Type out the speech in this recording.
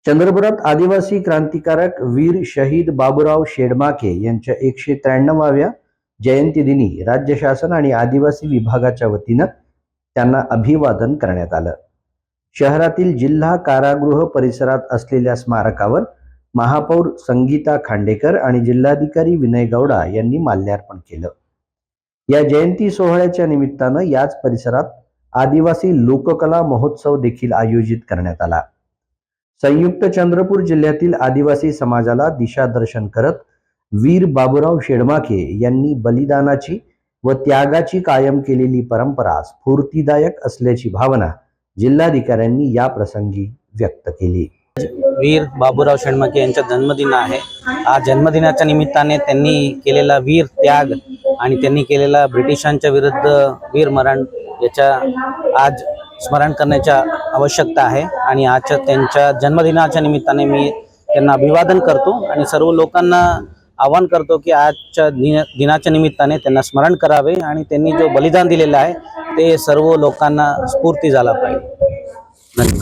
चंद्रपुरात आदिवासी क्रांतिकारक वीर शहीद बाबूराव शेडमाके यांच्या 193व्या जयंतीदिनी राज्य शासन आणि आदिवासी विभागाच्या वतीनं त्यांना अभिवादन करण्यात आलं। शहरातील जिल्हा कारागृह परिसरात असलेल्या स्मारकावर महापौर संगीता खांडेकर आणि जिल्हाधिकारी विनय गौडा यांनी माल्यार्पण केलं। या जयंती सोहळ्याच्या निमित्तानं याच परिसरात आदिवासी लोककला महोत्सव देखील आयोजित करण्यात आला। संयुक्त चंद्रपूर जिल्ह्यातील आदिवासी समाजाला दिशादर्शन करत वीर बाबूराव शेडमाके यांनी बलिदानाची व त्यागाची कायम केलेली परंपरा स्फूर्तिदायक असल्याची भावना जिल्हाधिकाऱ्यांनी या प्रसंगी व्यक्त केली। वीर बाबूराव शेडमाके यांचा जन्मदिन आहे। आज जन्मदिनाच्या निमित्ताने त्यांनी केलेला वीर त्याग आणि त्यांनी केलेला ब्रिटिशांच्या विरुद्ध वीर मरण याच्या आज स्मरण करण्याची आवश्यकता आहे आणि आजच्या त्यांच्या जन्मदिनाच्या निमित्ताने मी त्यांना अभिवादन करतो आणि सर्व लोकांना आवाहन करतो की आजच्या दिनाच्या निमित्ताने त्यांना स्मरण करावे आणि त्यांनी जो बलिदान दिलेलं आहे ते सर्व लोकांना स्फूर्ती झाला पाहिजे। धन्यवाद।